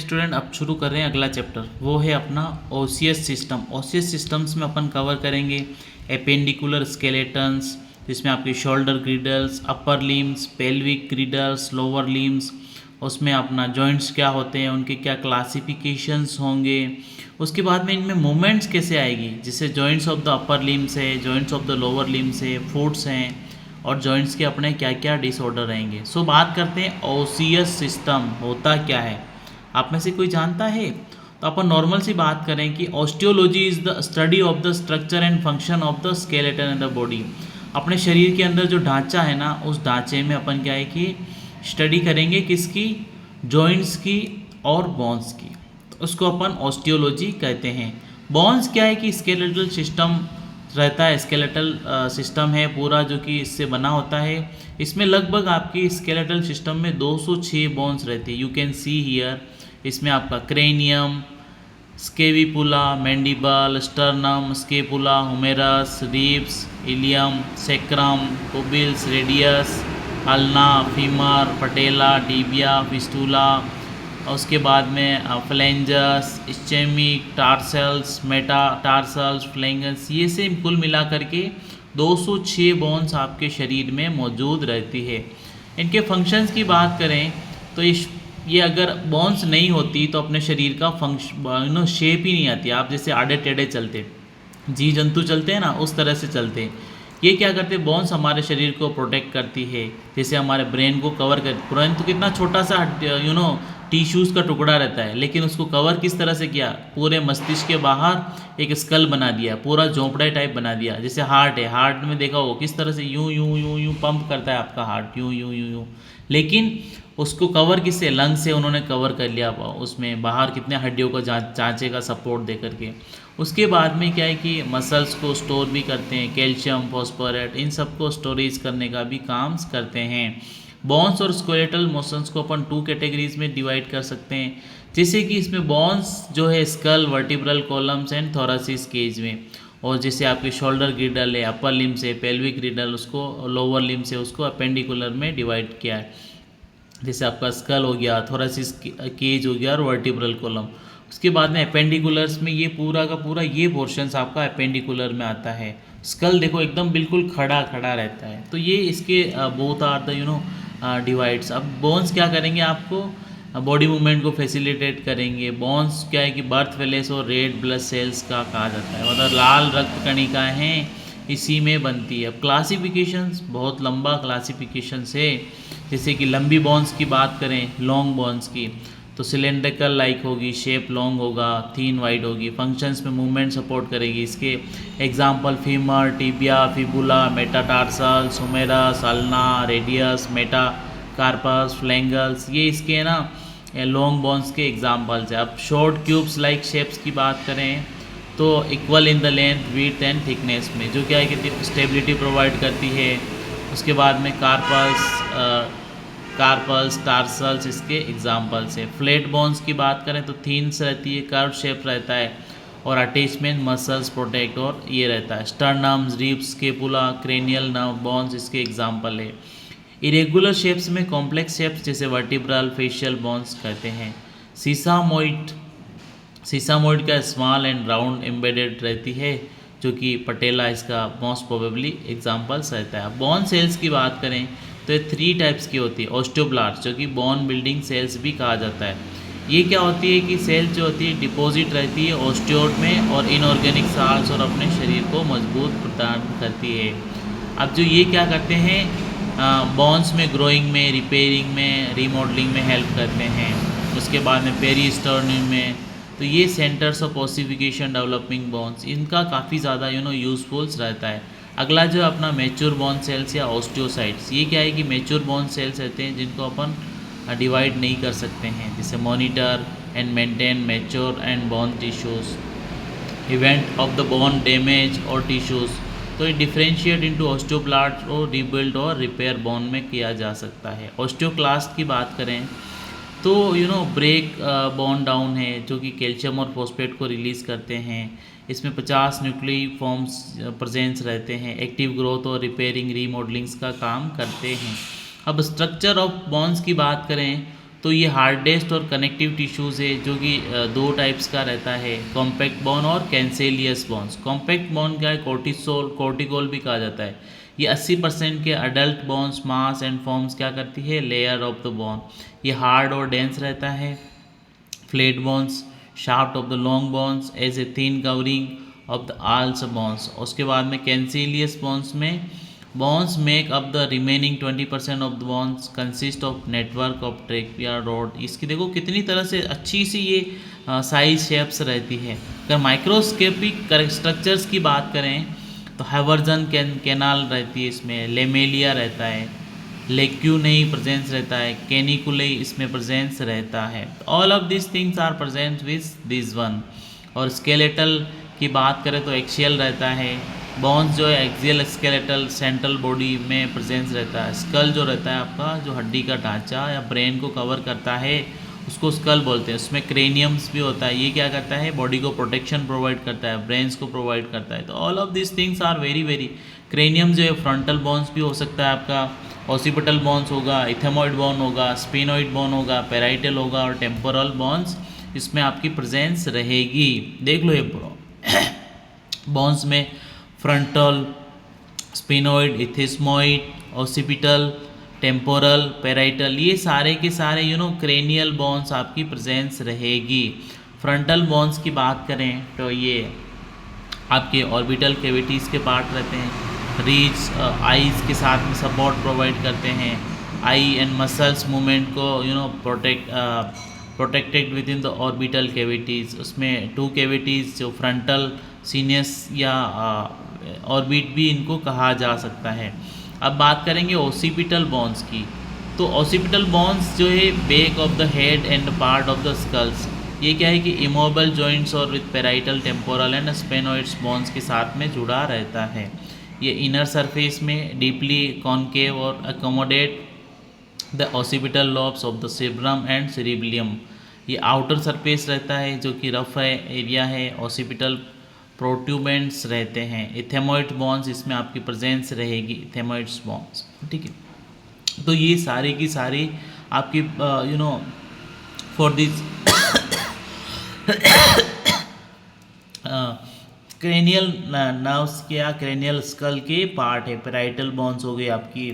Student अब शुरू कर रहे हैं अगला चैप्टर, वो है अपना ओसियस सिस्टम। ओसियस सिस्टम्स में अपन कवर करेंगे एपेंडिकुलर स्केलेटन्स, जिसमें आपके shoulder girdles, upper limbs, pelvic girdles, lower limbs, उसमें अपना जॉइंट्स क्या होते हैं, उनके क्या क्लासिफिकेशंस होंगे। उसके बाद में इनमें मूवमेंट्स कैसे आएगी, जैसे joints of the upper limbs है, joints of the lower limbs है, फुट्स हैं, और जॉइंट्स के अपने क्या क्या डिसऑर्डर रहेंगे। सो बात करते हैं ओसियस सिस्टम होता क्या है। आप में से कोई जानता है? तो अपन नॉर्मल सी बात करें कि osteology is the study of the structure and function of the skeleton and the body. अपने शरीर के अंदर जो ढांचा है ना, उस ढांचे में अपन क्या है कि स्टडी करेंगे किसकी, जॉइंट्स की और बोन्स की, तो उसको अपन ऑस्टियोलॉजी कहते हैं। बोन्स क्या है कि स्केलेटल सिस्टम रहता है, स्केलेटल सिस्टम है पूरा जो कि इससे बना होता है। इसमें लगभग आपकी स्केलेटल सिस्टम में 206 बोन्स रहते हैं। यू कैन सी हियर, इसमें आपका cranium, scapula, mandible, sternum, scapula, humerus, ribs, ilium, sacrum, कोबिल्स, radius, ulna, femur, patella, tibia, fistula, उसके बाद में फ्लेंजस, स्टेमिक, टार्सल्स, मेटा टार्सल्स, फ्लेंगस, ये से कुल मिला करके 206 बोन्स आपके शरीर में मौजूद रहती है। इनके फंक्शंस की बात करें तो ये अगर बोन्स नहीं होती तो अपने शरीर का फंक्शन शेप ही नहीं आती। आप जैसे आड़े टेढ़े चलते, जी जंतु चलते हैं ना, उस तरह से चलते हैं। ये क्या करते हैं, बोन्स हमारे शरीर को प्रोटेक्ट करती है, जैसे हमारे ब्रेन को कवर कर। ब्रेन तो कितना छोटा सा टिश्यूज़ का टुकड़ा रहता है, लेकिन उसको कवर किस तरह से किया, पूरे मस्तिष्क के बाहर एक स्कल बना दिया, पूरा झोंपड़ा टाइप बना दिया। जैसे हार्ट है, हार्ट में देखा हो किस तरह से यूं यूं यूं यूं पंप करता है आपका हार्ट, यूं यूं यूं यूं, लेकिन उसको कवर किससे, लंग से उन्होंने कवर कर लिया। उसमें बाहर कितने हड्डियों को जांचे का सपोर्ट दे करके। उसके बाद में क्या है कि मसल्स को स्टोर भी करते हैं, कैल्शियम, फॉस्फोरेट, इन सब को स्टोरेज करने का भी काम करते हैं। बोन्स और स्केलेटल मोशंस को अपन 2 कैटेगरीज में डिवाइड कर सकते हैं, जैसे कि इसमें बोन्स जो है skull, vertebral columns and thoracic cage में, और जैसे आपके शोल्डर ग्रिडल है, अपर लिम्स है, पेल्विक ग्रिडल, उसको लोअर लिम्स है, उसको अपेंडिकुलर में डिवाइड किया है। जैसे आपका स्कल हो गया, थोरेसिक केज हो गया और वर्टिब्रल कॉलम। उसके बाद में अपेंडिकुलर्स में ये पूरा का पूरा ये पोर्शंस आपका अपेंडिकुलर में आता है। स्कल देखो एकदम बिल्कुल खड़ा खड़ा रहता है। तो ये इसके बोथ आर द डिवाइड्स। अब बोन्स क्या करेंगे, आपको बॉडी मूवमेंट को फैसिलिटेट करेंगे। बोन्स क्या है कि बर्थ वेलेस और रेड ब्लड सेल्स का कहा जाता है, मतलब लाल रक्त कणिकाएं हैं, इसी में बनती है। अब क्लासिफिकेशंस, बहुत लंबा क्लासिफिकेशंस है। जैसे कि लंबी बोन्स की बात करें, लॉन्ग बोन्स की, तो सिलेंड्रिकल लाइक होगी, शेप लॉन्ग होगा, थीन वाइड होगी, फंक्शंस में मूवमेंट सपोर्ट करेगी। इसके example femur, tibia, fibula, metatarsals, humerus, ulna, radius, metacarpus, phalanges, ये इसके ना लॉन्ग बोन्स के एग्जांपल्स है। अब शॉर्ट क्यूब्स लाइक शेप्स की बात करें तो equal in the length, width and thickness में, जो क्या है कि स्टेबिलिटी प्रोवाइड करती है। उसके बाद में कार्पल्स, टार्सल्स इसके एग्जांपल्स है। फ्लैट बोन्स की बात करें तो थीन्स रहती है, कर्व शेप रहता है, और अटैचमेंट मसल्स प्रोटेक्ट और ये रहता है। Sternums, ribs, scapula, cranial nerve bones इसके एग्जांपल है। इरेगुलर शेप्स में कॉम्प्लेक्स शेप्स जैसे वर्टिब्रल, फेशियल बोन्स कहते हैं। सीसामोइड का स्मॉल एंड राउंड एम्बेडेड रहती है, जो कि पटेला इसका मोस्ट प्रोबेबली एग्जांपल्स रहता है। बोन सेल्स की बात करें तो ये 3 टाइप्स की होती है। ऑस्टियोब्लास्ट, जो कि बोन बिल्डिंग सेल्स भी कहा जाता है। ये क्या होती है कि सेल जो होती है डिपॉजिट रहती है ऑस्टियोड में, और इनऑर्गेनिक साल्स और अपने शरीर को मजबूत प्रदान करती है। अब जो ये क्या करते हैं, बोन्स में ग्रोइंग में, रिपेयरिंग में, रीमॉडलिंग में हेल्प करते हैं। उसके बाद में पेरिस्टर्नियम में, तो ये centres of ossification developing bones, इनका काफ़ी ज़्यादा यूज़फुल्स रहता है। अगला जो अपना मैच्योर बोन सेल्स या ऑस्टियोसाइट्स, ये क्या है कि मैच्योर बोन सेल्स रहते हैं जिनको अपन डिवाइड नहीं कर सकते हैं, जैसे monitor and maintain mature and bone tissues, event of the bone damage और टिश्यूज। तो ये डिफ्रेंशिएट इनटू ऑस्टियोब्लास्ट और रिबिल्ड और रिपेयर बोन में किया जा सकता है। ऑस्टियोक्लास्ट की बात करें तो ब्रेक बोन डाउन है, जो कि कैल्शियम और फॉस्फेट को रिलीज़ करते हैं। इसमें 50 न्यूक्लियर फॉर्म्स प्रेजेंस रहते हैं, एक्टिव ग्रोथ और रिपेयरिंग रीमॉडलिंग्स का काम करते हैं। अब स्ट्रक्चर ऑफ बोन्स की बात करें तो ये हार्डेस्ट और कनेक्टिव टिश्यूज़ है जो कि दो टाइप्स का रहता है, कॉम्पैक्ट बोन और कैंसेलियस बोन्स। कॉम्पैक्ट बोन क्या है, कोर्टिकोल भी कहा जाता है। ये 80% के adult bones mass and forms क्या करती है, लेयर ऑफ द बोन। ये हार्ड और डेंस रहता है। Flat bones, shaft of the long bones as a thin covering of the alls bones. उसके बाद में कैंसिलियस बोन्स में bones make up the remaining 20% of the bones consist of network of trachea rod. इसकी देखो कितनी तरह से अच्छी सी ये साइज शेप्स रहती है। अगर माइक्रोस्कोपिक स्ट्रक्चर्स की बात करें तो हैवर्जन कैनाल रहती है, इसमें लेमेलिया रहता है, लेक्यू नहीं प्रेजेंस रहता है, कैनिकुले इसमें प्रेजेंस रहता है। All of this things are present with this one. और स्केलेटल की बात करें तो एक्सियल रहता है, बोन्स जो है एक्सियल स्केलेटल सेंट्रल बॉडी में प्रेजेंस रहता है। स्कल जो रहता है आपका, जो हड्डी का ढांचा या ब्रेन को कवर करता है उसको स्कल बोलते हैं। उसमें क्रेनियम्स भी होता है, ये क्या करता है, बॉडी को प्रोटेक्शन प्रोवाइड करता है, ब्रेन्स को प्रोवाइड करता है। तो all of this things are very very. Cranium जो है फ्रंटल बोन्स भी हो सकता है आपका, ऑसिपिटल बोन्स होगा, इथेमॉइड बोन होगा, स्पिनोइड बोन होगा, पेराइटल होगा और टेम्पोरल बोन्स इसमें आपकी प्रेजेंस रहेगी। देख लो ये बोन्स में frontal, sphenoid, ethmoid, occipital, temporal, parietal, ये सारे के सारे क्रेनियल बोन्स आपकी प्रेजेंस रहेगी। फ्रंटल बोन्स की बात करें तो ये आपके ऑर्बिटल कैविटीज़ के पार्ट रहते हैं। रीज आईज के साथ में सपोर्ट प्रोवाइड करते हैं। आई एंड मसल्स मूवमेंट को protected with in the orbital cavities. उसमें 2 कैविटीज़ जो फ्रंटल सीनियस या ऑर्बिट भी इनको कहा जा सकता है। अब बात करेंगे ओसिपिटल बोन्स की। तो ओसिपिटल बोन्स जो है back of the head and part of the skulls, ये क्या है कि इमोबल जॉइंट्स और with parietal, temporal and sphenoids bones के साथ में जुड़ा रहता है। ये इनर सरफेस में डीपली कॉन्केव और accommodate the occipital lobes of the cerebrum and cerebellum. ये आउटर सरफेस रहता है जो कि रफ एरिया है। ऑसिपिटल प्रोट्यूबेंट्स रहते हैं। इथेमॉइड बोन्स इसमें आपकी प्रेजेंस रहेगी, इथेमॉइड्स बोन्स, ठीक है। तो ये सारी की सारी आपकी फॉर दिस क्रेनियल नर्व्स के या क्रेनियल स्कल के पार्ट है। पेराइटल बोन्स हो गई आपकी,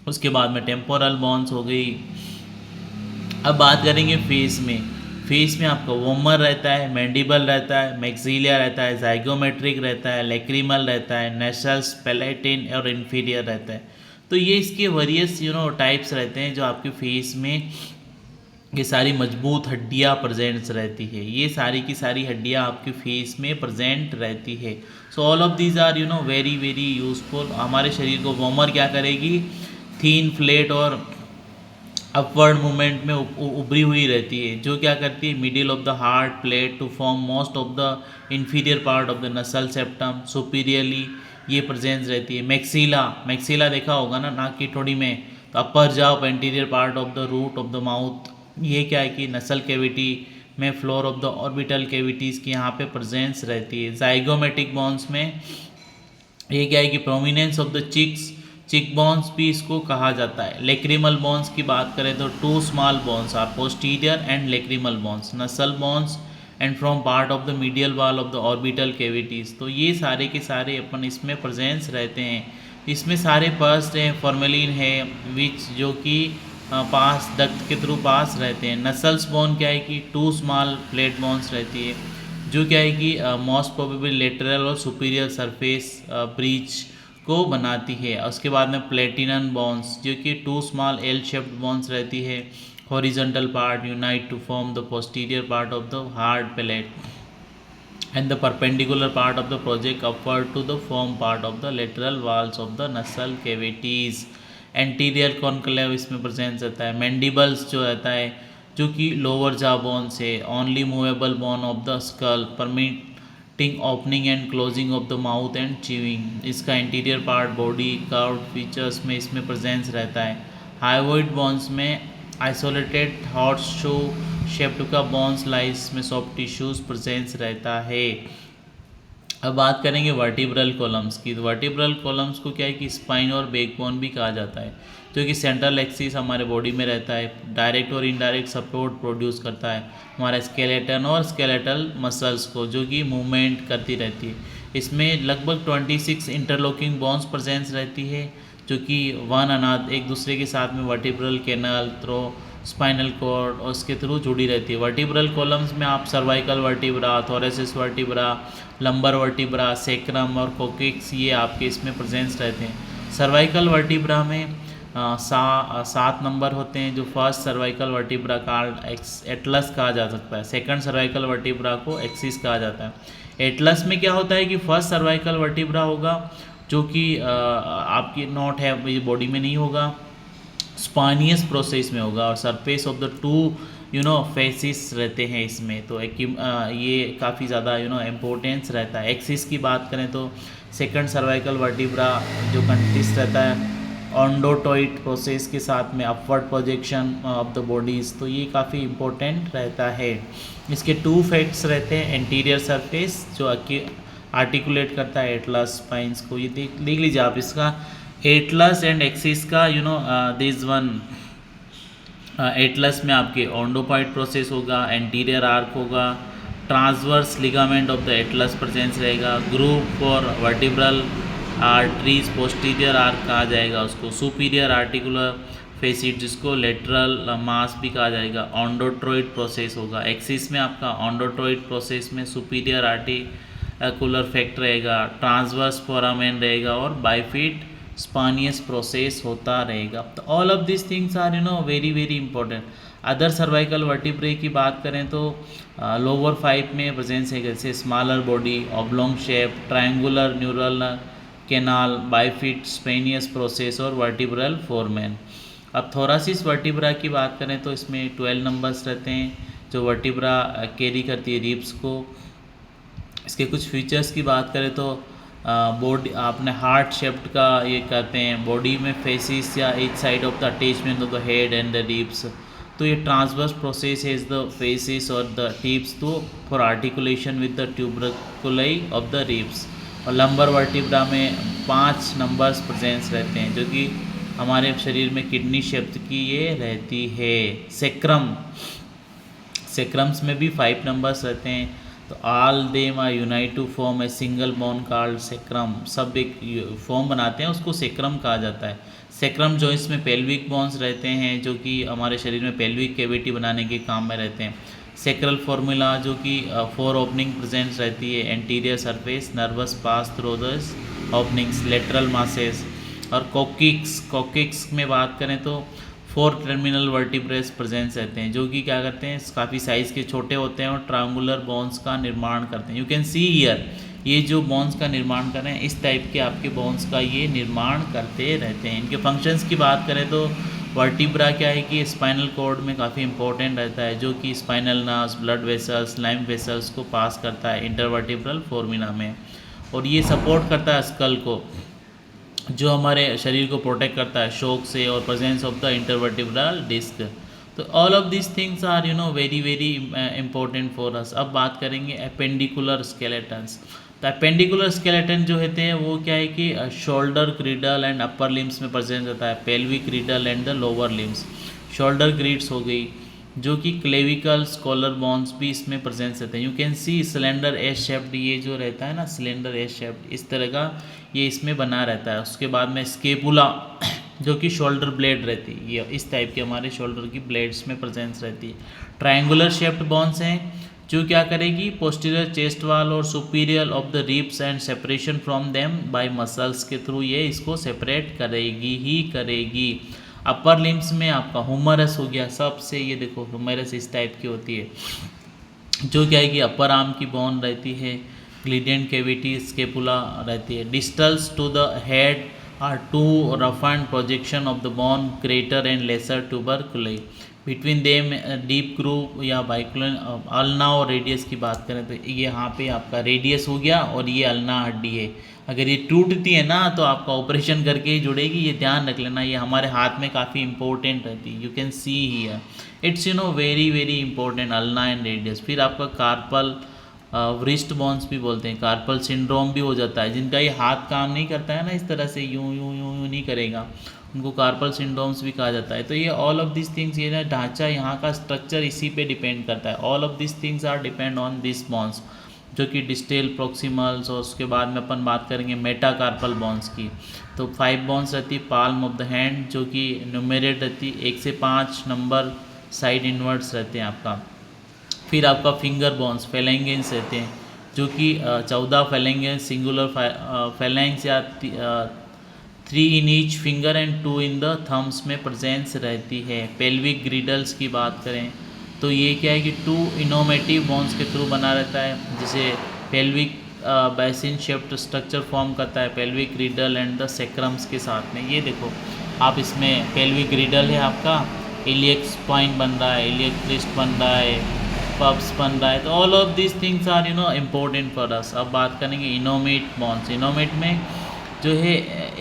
उसके बाद में टेम्पोरल बोन्स हो गई। अब बात करेंगे फेस में। फेस में आपका वोमर रहता है, मैंडिबल रहता है, मैक्सिलिया रहता है, जाइगोमेट्रिक रहता है, लैक्रिमल रहता है, नेसल्स, पैलेटिन और इन्फीरियर रहता है। तो ये इसके वेरियस टाइप्स रहते हैं जो आपके फेस में ये सारी मजबूत हड्डियाँ प्रेजेंट्स रहती है। ये सारी की सारी हड्डियाँ आपके फेस में प्रेजेंट रहती है। So all of these are very very useful. हमारे शरीर को वोमर क्या करेगी, थीन फ्लेट और अपवर्ड मूवमेंट में उभरी हुई रहती है, जो क्या करती है, middle of the hard plate to form most of the inferior part of the nasal septum. Superiorly ये प्रेजेंस रहती है। मैक्सिला देखा होगा ना नाक की ठोड़ी में, तो upper jaw anterior part of the roof of the mouth. ये क्या है कि नसल कैविटी में floor of the orbital cavities की यहाँ पे प्रेजेंस रहती है। जाइगोमेटिक बोन्स में ये क्या है कि प्रोमिनेंस ऑफ द चिक बोन्स भी इसको कहा जाता है। लेक्रिमल बोन्स की बात करें तो 2 small bones are posterior and lacrimal bones, nasal bones and from part of the medial wall of the orbital cavities. तो ये सारे के सारे अपन इसमें प्रेजेंस रहते हैं। इसमें सारे पर्स हैं, फॉर्मेलिन है, विच जो कि पास डक्ट के थ्रू पास रहते हैं। नसल्स बोन क्या है कि 2 स्मॉल प्लेट बोन्स रहती है, जो क्या है कि मोस्ट प्रोबेबल लेटरल और सुपीरियर सरफेस ब्रीच को बनाती है। उसके बाद में प्लेटिनम बोन्स जो कि 2 स्मॉल एल शेप्ड बोन्स रहती है। Horizontal part unite to form the posterior part of the hard palate and the perpendicular part of the project upward to the form part of the lateral walls of the nasal cavities. Anterior conclave इसमें presence रहता है। Mandibles जो रहता है जो कि lower jaw bone से only movable bone of the skull permitting opening and closing of the mouth and chewing. इसका interior part body curved features में इसमें प्रेजेंस रहता है। हाइवॉइड बोन्स में आइसोलेटेड हॉर्स शू शेप्ड का बोन्स लाइस में soft tissues presence रहता है। अब बात करेंगे वर्टिब्रल कॉलम्स की। तो वर्टिब्रल कॉलम्स को क्या है कि स्पाइन और बैकबोन भी कहा जाता है। जो कि सेंट्रल एक्सिस हमारे बॉडी में रहता है, डायरेक्ट और इनडायरेक्ट सपोर्ट प्रोड्यूस करता है हमारा स्केलेटन और स्केलेटल मसल्स को, जो कि मूवमेंट करती रहती है। इसमें लगभग 26 इंटरलॉकिंग बोन्स प्रेजेंस रहती है, जो कि वन अनाथ एक दूसरे के साथ में vertebral canal through spinal cord और उसके थ्रू जुड़ी रहती है। वर्टिब्रल कॉलम्स में आप cervical vertebra, thoracic vertebra, lumbar vertebra, sacrum और कोकिक्स ये आपके इसमें प्रेजेंस रहते हैं। सर्वाइकल वर्टिब्रा में 7 नंबर होते हैं। जो फर्स्ट सर्वाइकल वर्टिब्रा का एटलस कहा जा सकता है, सेकंड सर्वाइकल वर्टिब्रा को एक्सिस कहा जाता है। एटलस में क्या होता है कि फर्स्ट सर्वाइकल वर्टिब्रा होगा जो कि आपकी नॉट है, ये बॉडी में नहीं होगा, स्पानियस प्रोसेस में होगा और surface of the two faces रहते हैं इसमें। तो ये काफ़ी ज़्यादा इम्पोर्टेंस रहता है। एक्सिस की बात करें तो सेकंड सर्वाइकल वर्टिब्रा जो कंसिस्ट रहता है ऑन्डोटॉइड प्रोसेस के साथ में upward projection of the bodies, तो ये काफ़ी इम्पोर्टेंट रहता है। इसके 2 फैक्ट्स रहते हैं, एंटीरियर सरफेस जो आर्टिकुलेट करता है एटलस स्पाइंस को, ये देख लीजिए आप इसका एटलस एंड एक्सिस का दिस वन एटलस में आपके ऑन्डोपॉइड प्रोसेस होगा, एंटीरियर आर्क होगा, transverse ligament of the atlas presence रहेगा, groove for vertebral arteries posterior arch कहा जाएगा उसको, सुपीरियर आर्टिकुलर फेसिट जिसको लेटरल मास भी कहा जाएगा, ऑन्डोट्रोइड प्रोसेस होगा। एक्सिस में आपका ऑन्डोट्रोइड प्रोसेस में सुपीरियर आर्टिकुलर फैक्ट रहेगा, ट्रांसवर्स फोरामेन रहेगा और बाइफिट स्पानियस प्रोसेस होता रहेगा। तो all of this things are very very important. Other cervical vertebrae की बात करें तो लोअर 5 में प्रेजेंस है, जैसे smaller body, oblong shape, triangular neural canal, bifid spinous process और वर्टिब्रल फोरमेन। अब थोरासिस वर्टिब्रा की बात करें तो इसमें 12 नंबर्स रहते हैं जो वर्टिब्रा कैरी करती है रिब्स को। इसके कुछ फीचर्स की बात करें तो बॉडी आपने हार्ट शेप्ड का ये करते हैं, बॉडी में फेसिस या each side of the attachment of the head and the ribs. तो ये ट्रांसवर्स प्रोसेस है द फेसिस और द टिप्स तो for articulation with the tuberculi of the ribs. और लंबर वर्टिब्रा में 5 नंबर्स प्रेजेंस रहते हैं जो कि हमारे शरीर में किडनी शेप्ड की ये रहती है। सेक्रम्स में भी 5 नंबर्स रहते हैं। तो all them are unite to form a single bone called sacrum, सब एक फॉर्म बनाते हैं, उसको सेक्रम कहा जाता है। सेक्रम जॉइंट्स में पेल्विक बोन्स रहते हैं जो कि हमारे शरीर में पेल्विक कैविटी बनाने के काम में रहते हैं। सेक्रल फॉर्मूला जो कि 4 ओपनिंग प्रेजेंट रहती है, anterior surface, nervous pass through this openings, lateral masses. और कोकिक्स में बात करें तो 4 टर्मिनल वर्टिब्रेस प्रेजेंस रहते हैं जो कि क्या करते हैं, काफ़ी साइज़ के छोटे होते हैं और ट्रायंगुलर बोन्स का निर्माण करते हैं। यू कैन सी हियर, ये जो बोन्स का निर्माण कर रहे हैं इस टाइप के आपके बोन्स का ये निर्माण करते रहते हैं। इनके फंक्शंस की बात करें तो वर्टिब्रा क्या है कि स्पाइनल कॉर्ड में काफ़ी इंपॉर्टेंट रहता है, जो कि spinal nerves, blood vessels, lime vessels को पास करता है इंटरवर्टिब्रल फोरमिना में, और ये सपोर्ट करता है स्कल को, जो हमारे शरीर को प्रोटेक्ट करता है शॉक से और presence of the intervertebral disc. तो all of this things are very very important for us. अब बात करेंगे एपेंडिकुलर स्केलेटन्स। तो एपेंडिकुलर स्केलेटन जो होते हैं वो क्या है कि shoulder girdle and upper limbs में प्रेजेंट रहता है, pelvic girdle and the lower limbs. Shoulder girdles हो गई जो कि क्लेविकल्स, कॉलर बोन्स भी इसमें प्रेजेंस रहते हैं। You can C cylinder S shaped, ये जो रहता है ना सिलेंडर एस शेप्ड, इस तरह का ये इसमें बना रहता है। उसके बाद में स्केपुला जो कि शोल्डर ब्लेड रहती है, ये इस टाइप के हमारे शोल्डर की ब्लेड्स में प्रेजेंस रहती है। ट्रायंगुलर शेप्ड बोन्स हैं जो क्या करेगी, पोस्टीरियर चेस्ट वाल और superior of the ribs and separation from them by muscles के थ्रू ये इसको सेपरेट करेगी ही करेगी। अपर लिम्स में आपका हुमरस हो गया, सबसे ये देखो हुमरस इस टाइप की होती है जो क्या है कि अपर आर्म की बोन रहती है, ग्लिडेंट कैविटी स्केपुला रहती है। Distals to the head are 2 roughened projection of the bone, greater and lesser tuberculi, between them deep groove या बाइकुलन। अल्ना और रेडियस की बात करें तो ये यहाँ पे आपका रेडियस हो गया और ये अल्ना हड्डी है। अगर ये टूटती है ना तो आपका ऑपरेशन करके ही जुड़ेगी, ये ध्यान रख लेना, ये हमारे हाथ में काफ़ी इंपॉर्टेंट रहती है। You can see here it's very very important, ulna and radius. फिर आपका कार्पल व्रिस्ट बोन्स भी बोलते हैं, कार्पल सिंड्रोम भी हो जाता है, जिनका ये हाथ काम नहीं करता है ना इस तरह से यूं यूं यूं यूं नहीं करेगा, उनको कार्पल सिंड्रोम्स भी कहा जाता है। तो ये ऑल ऑफ दिस थिंग्स, ये ना ढांचा, यहाँ का स्ट्रक्चर इसी पे डिपेंड करता है। All of this things are depend on this bones, जो कि डिस्टेल, प्रॉक्सिमल्स, और उसके बाद में अपन बात करेंगे मेटाकार्पल बॉन्स की। तो 5 बॉन्स रहती पाल्म ऑफ द हैंड, जो कि न्यूमेरेट रहती 1 से 5 नंबर, साइड इनवर्ट्स रहते हैं आपका। फिर आपका फिंगर बॉन्स, फेलेंगेंस रहते हैं, जो कि 14 फेलेंगेंस, सिंगुलर फेलेंग्स या 3 in each finger and 2 in the thumbs में प्रेजेंस रहती है। पेल्विक ग्रिडल्स की बात करें तो ये क्या है कि 2 इनोमेटिव बॉन्स के थ्रू बना रहता है, जैसे pelvic basin shaped structure form करता है पेल्विक ग्रिडल एंड द सेक्रम्स के साथ में। ये देखो आप, इसमें पेल्विक ग्रिडल है आपका, इलियक स्पाइन बन रहा है, इलियक क्रिस्ट बन रहा है, पब्स बन रहा है। तो all of this things are important for us. अब बात करेंगे इनोमेट बॉन्स। इनोमेट में जो है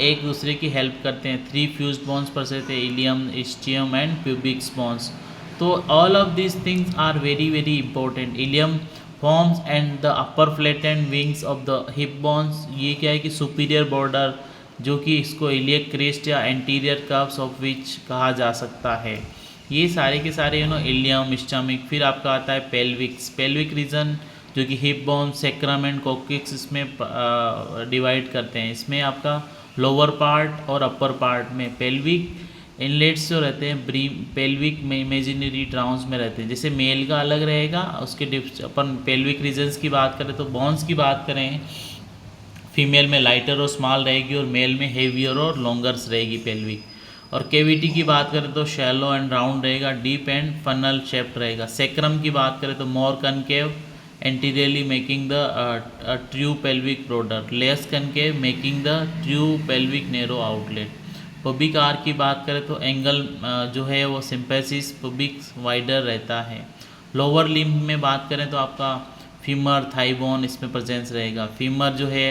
एक दूसरे की हेल्प करते हैं। 3 फ्यूज्ड बॉन्स पर से थे, ilium, ischium and pubics bones. तो all of this things are very very important. Ilium forms and the upper flattened wings of the hip bones. ये क्या है कि सुपीरियर बॉर्डर, जो कि इसको इलियक क्रेस्ट या एंटीरियर कर्व्स ऑफ विच कहा जा सकता है। ये सारे के सारे इलियम, स्टमक। फिर आपका आता है पेल्विक्स। पेल्विक रीजन जो कि हिप बोन, सेक्रम एंड कोक्सिक्स इसमें डिवाइड करते हैं। इसमें आपका लोअर पार्ट और अपर पार्ट में पेल्विक इनलेट्स जो रहते हैं पेल्विक में इमेजिनरी ट्राउंस में रहते हैं। जैसे मेल का अलग रहेगा, उसके अपन पेल्विक रीजन्स की बात करें तो बोन्स की बात करें, फीमेल में लाइटर और स्मॉल रहेगी और मेल में हेवियर और लॉन्गर्स रहेगी पेल्विक। और केविटी की बात करें तो शैलो एंड राउंड रहेगा, डीप एंड फनल शेप्ड रहेगा। सेक्रम की बात करें तो मोर concave anteriorly making the true pelvic border, less concave making the true pelvic narrow outlet। pubic arch की बात करें तो एंगल जो है वो सिंपेसिस पुबिक वाइडर रहता है। लोअर लिम्ब में बात करें तो आपका फीमर, थाई बोन इसमें प्रेजेंस रहेगा। फीमर जो है,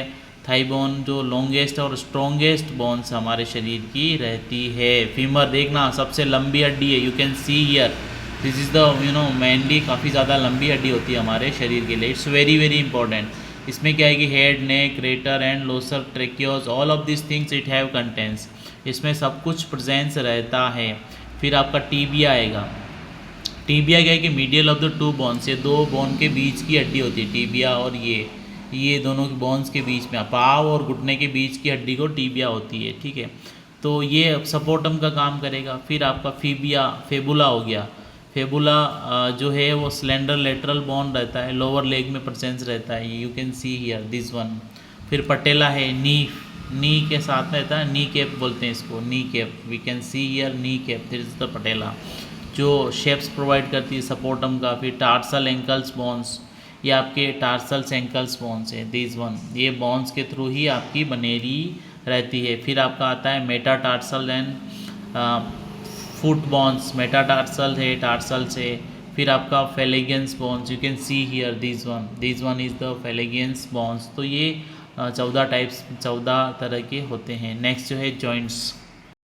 थाई बोन जो लॉन्गेस्ट और स्ट्रॉन्गेस्ट बोन्स हमारे शरीर की रहती है। फीमर देखना सबसे लंबी हड्डी है, you can see here, this is the mainly काफ़ी ज़्यादा लंबी हड्डी होती है हमारे शरीर के लिए। It's very very important. इसमें क्या है कि head, neck, greater and lesser ट्रेकियोस, all of this things it have contents, इसमें सब कुछ प्रेजेंस रहता है। फिर आपका टीबिया आएगा। टीबिया क्या है कि मीडियल ऑफ द 2 बोन्स, ये 2 बोन के बीच की हड्डी होती है टीबिया, और ये दोनों बोन्स के बीच में, पाँव और घुटने के बीच की हड्डी को टीबिया होती है, ठीक है। तो ये सपोर्टम का काम करेगा। फिर आपका फेबुला हो गया। फेबुला जो है वो स्लेंडर लेटरल बोन रहता है, लोअर लेग में प्रेजेंस रहता है, you can see here this one. फिर पटेला है, नी के साथ रहता है, नी कैप बोलते हैं इसको, knee cap, we can see here knee cap, this is the patella, जो शेप्स प्रोवाइड करती है सपोर्टम का। फिर टार्सल एंकल्स बोन्स, ये आपके टार्सल्स एंकल्स बोन्स है, दिस वन, ये बोन्स के थ्रू ही आपकी बनेरी रहती है। फिर आपका आता है metatarsal and foot bones, metatarsal है, टार्सल से। फिर आपका phalanges bones, you can see here this one is the phalanges bones. तो ये 14 तरह के होते हैं। नेक्स्ट जो है जॉइंट्स।